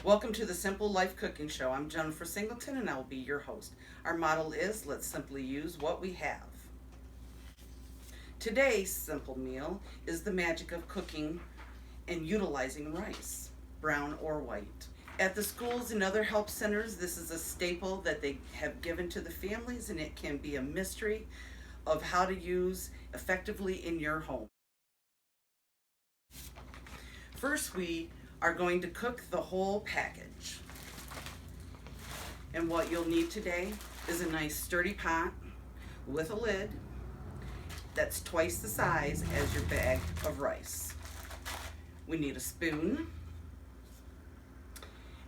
Welcome to the Simple Life Cooking Show. I'm Jennifer Singleton and I will be your host. Our motto is let's simply use what we have. Today's simple meal is the magic of cooking and utilizing rice, brown or white. At the schools and other help centers, this is a staple that they have given to the families, and it can be a mystery of how to use effectively in your home. First, we are going to cook the whole package. And what you'll need today is a nice sturdy pot with a lid that's twice the size as your bag of rice. We need a spoon,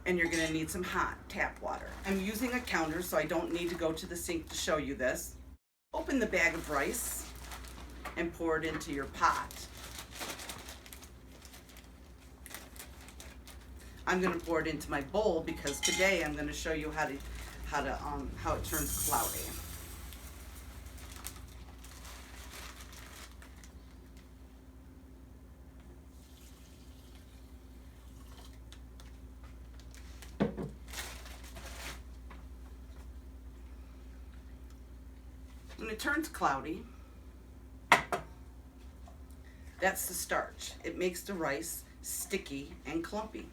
and you're gonna need some hot tap water. I'm using a counter, so I don't need to go to the sink to show you this. Open the bag of rice and pour it into your pot. I'm going to pour it into my bowl because today I'm going to show you how it turns cloudy. When it turns cloudy, that's the starch. It makes the rice sticky and clumpy.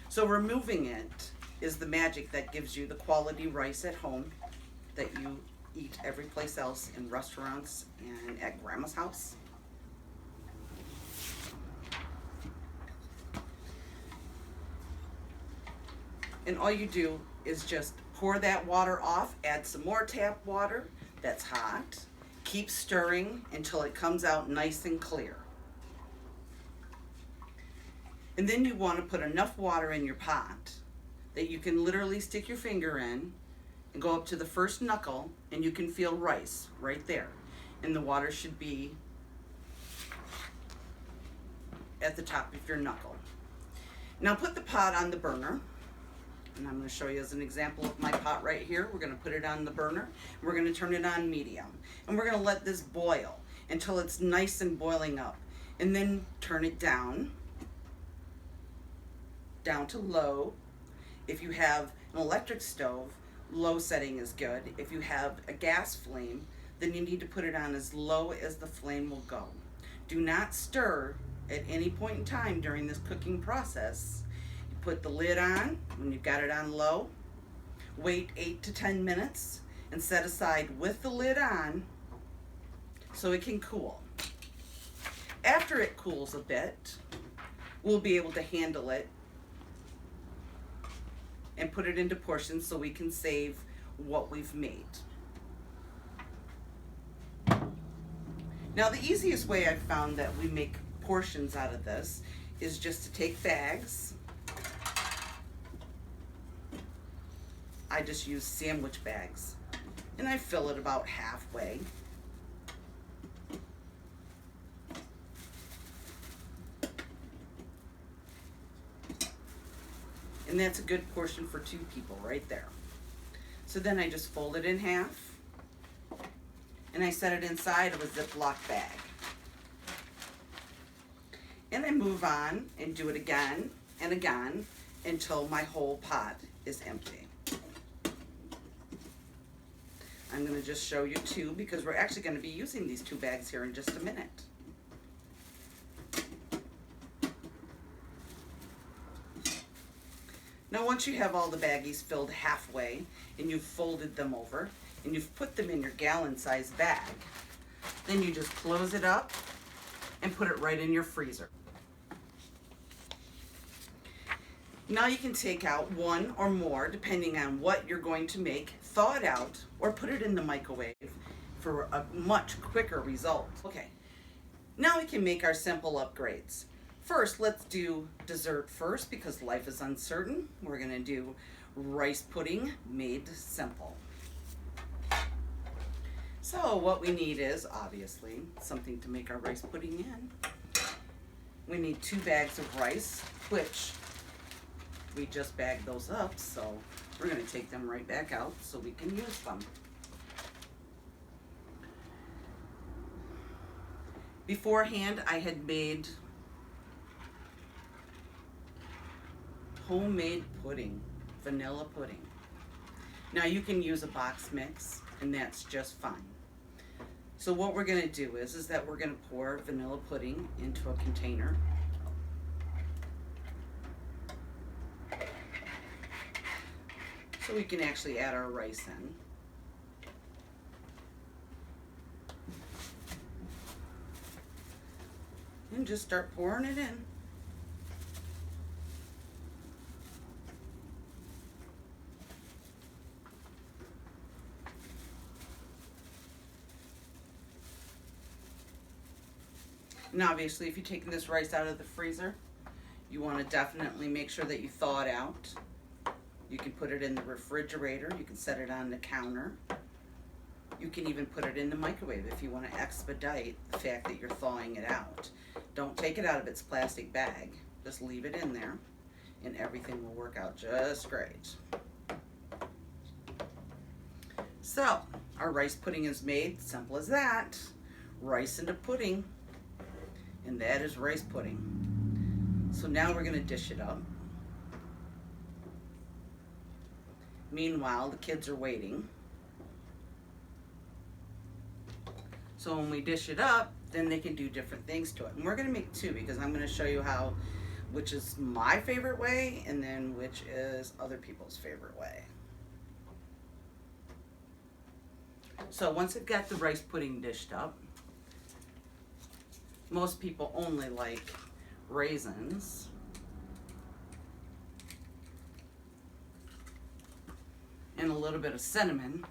So removing it is the magic that gives you the quality rice at home that you eat every place else in restaurants and at grandma's house. And all you do is just pour that water off, add some more tap water that's hot, keep stirring until it comes out nice and clear. And then you want to put enough water in your pot that you can literally stick your finger in and go up to the first knuckle, and you can feel rice right there. And the water should be at the top of your knuckle. Now put the pot on the burner, and I'm going to show you as an example of my pot right here. We're going to put it on the burner. We're going to turn it on medium, and we're going to let this boil until it's nice and boiling up, and then turn it down to low. If you have an electric stove, low setting is good. If you have a gas flame, then you need to put it on as low as the flame will go. Do not stir at any point in time during this cooking process. You put the lid on when you've got it on low, wait 8 to 10 minutes, and set aside with the lid on so it can cool. After it cools a bit, we'll be able to handle it and put it into portions so we can save what we've made. Now the easiest way I've found that we make portions out of this is just to take bags. I just use sandwich bags, and I fill it about halfway. And that's a good portion for 2 people right there. So then I just fold it in half, and I set it inside of a Ziploc bag. And I move on and do it again and again until my whole pot is empty. I'm going to just show you 2 because we're actually going to be using these 2 bags here in just a minute. Now once you have all the baggies filled halfway and you've folded them over and you've put them in your gallon-sized bag, then you just close it up and put it right in your freezer. Now you can take out 1 or more, depending on what you're going to make, thaw it out, or put it in the microwave for a much quicker result. Okay, now we can make our simple upgrades. First, let's do dessert first because life is uncertain. We're gonna do rice pudding made simple. So what we need is obviously something to make our rice pudding in. We need 2 bags of rice, which we just bagged those up, so we're gonna take them right back out so we can use them. Beforehand, I had made homemade pudding, vanilla pudding. Now you can use a box mix, and that's just fine. So what we're going to do is that we're going to pour vanilla pudding into a container. So we can actually add our rice in. And just start pouring it in. And obviously, if you're taking this rice out of the freezer, you want to definitely make sure that you thaw it out. You can put it in the refrigerator. You can set it on the counter. You can even put it in the microwave if you want to expedite the fact that you're thawing it out. Don't take it out of its plastic bag. Just leave it in there, and everything will work out just great. So, our rice pudding is made. Simple as that. Rice into pudding. And that is rice pudding. So now we're going to dish it up. Meanwhile, the kids are waiting. So when we dish it up, then they can do different things to it. And we're going to make two, because I'm going to show you how, which is my favorite way, and then which is other people's favorite way. So once I've got the rice pudding dished up, most people only like raisins. And a little bit of cinnamon,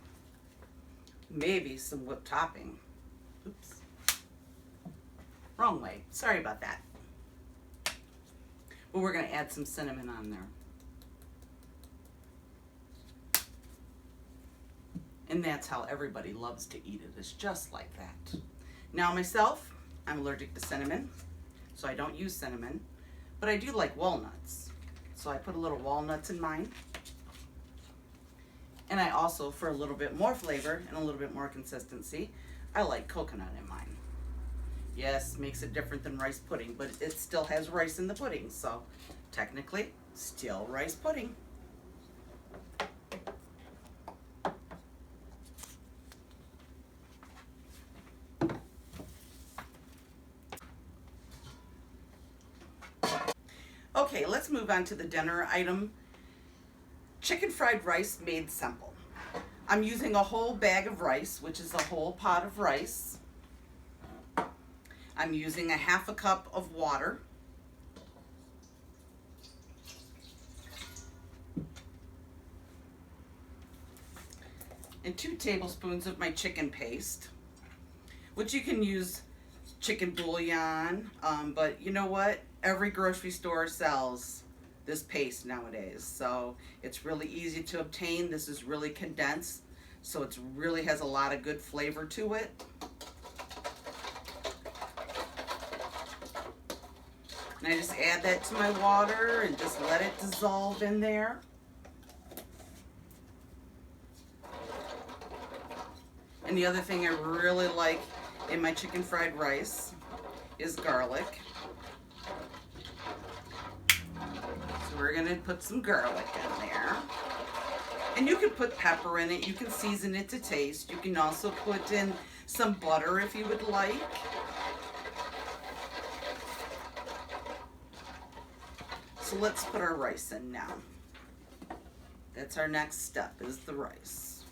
maybe some whipped topping. Oops. Wrong way. Sorry about that. But we're going to add some cinnamon on there. And that's how everybody loves to eat it. It's just like that. Now myself, I'm allergic to cinnamon, so I don't use cinnamon. But I do like walnuts. So I put a little walnuts in mine. And I also, for a little bit more flavor and a little bit more consistency, I like coconut in mine. Yes, makes it different than rice pudding, but it still has rice in the pudding, so technically, still rice pudding. Okay, let's move on to the dinner item. Chicken fried rice made simple. I'm using a whole bag of rice, which is a whole pot of rice. I'm using a half a cup of water. And 2 tablespoons of my chicken paste, which you can use chicken bouillon, but you know what? Every grocery store sells this paste nowadays, so it's really easy to obtain. This is really condensed, so it really has a lot of good flavor to it. And I just add that to my water and just let it dissolve in there. And the other thing I really like in my chicken fried rice is garlic. So we're gonna put some garlic in there. And you can put pepper in it, you can season it to taste. You can also put in some butter if you would like. So let's put our rice in now. That's our next step, is the rice.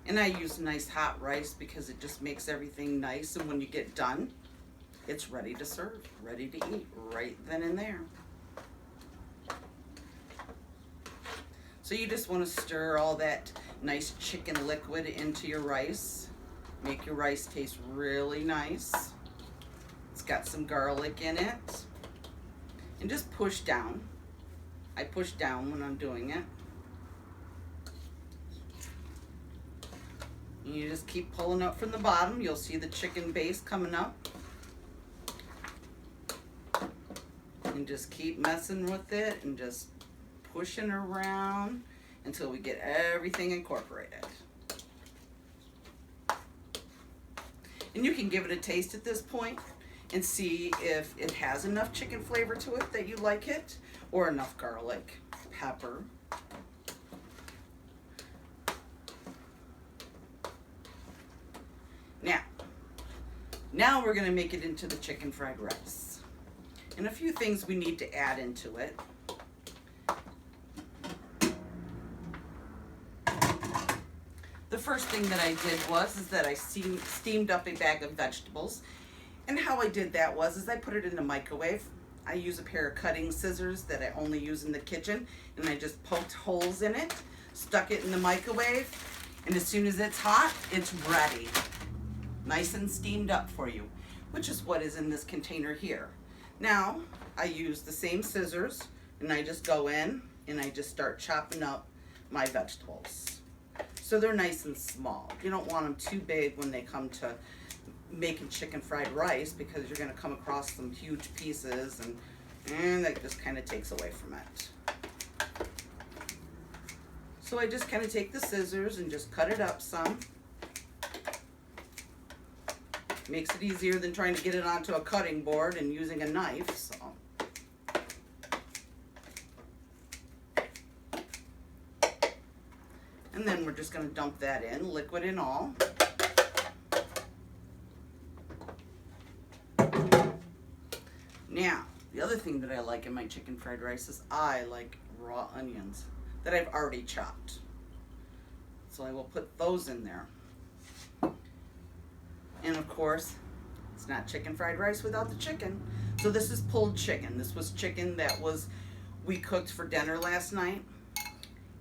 And I use nice hot rice because it just makes everything nice, and when you get done, it's ready to serve, ready to eat right then and there. So you just want to stir all that nice chicken liquid into your rice. Make your rice taste really nice. It's got some garlic in it. And just push down. I push down when I'm doing it. And you just keep pulling up from the bottom. You'll see the chicken base coming up. And just keep messing with it and just pushing around until we get everything incorporated. And you can give it a taste at this point and see if it has enough chicken flavor to it that you like it, or enough garlic, pepper. Now we're going to make it into the chicken fried rice. And a few things we need to add into it. The first thing that I did is that I steamed up a bag of vegetables. And how I did that is I put it in the microwave. I use a pair of cutting scissors that I only use in the kitchen, and I just poked holes in it, stuck it in the microwave, and as soon as it's hot, it's ready. Nice and steamed up for you, which is what is in this container here. Now, I use the same scissors, and I just go in, and I just start chopping up my vegetables. So they're nice and small. You don't want them too big when they come to making chicken fried rice, because you're going to come across some huge pieces, and that just kind of takes away from it. So I just kind of take the scissors and just cut it up some. Makes it easier than trying to get it onto a cutting board and using a knife. So. And then we're just going to dump that in, liquid and all. Now, the other thing that I like in my chicken fried rice is I like raw onions that I've already chopped. So I will put those in there. And of course, it's not chicken fried rice without the chicken. So this is pulled chicken. This was chicken that we cooked for dinner last night.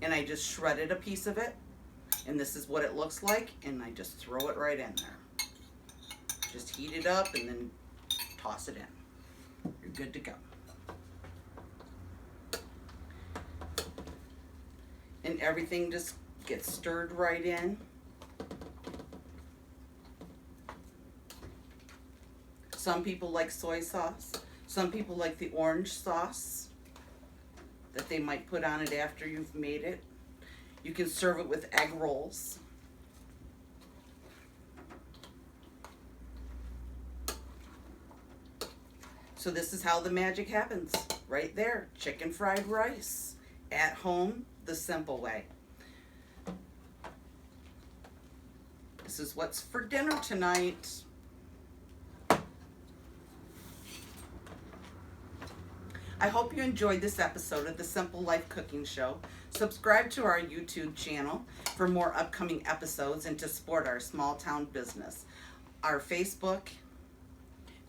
And I just shredded a piece of it. And this is what it looks like. And I just throw it right in there. Just heat it up and then toss it in. You're good to go. And everything just gets stirred right in. Some people like soy sauce. Some people like the orange sauce that they might put on it after you've made it. You can serve it with egg rolls. So this is how the magic happens, right there. Chicken fried rice at home, the simple way. This is what's for dinner tonight. I hope you enjoyed this episode of the Simple Life Cooking Show. Subscribe to our YouTube channel for more upcoming episodes and to support our small town business. Our Facebook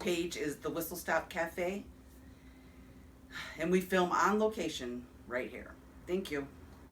page is the Whistle Stop Cafe, and we film on location right here. Thank you.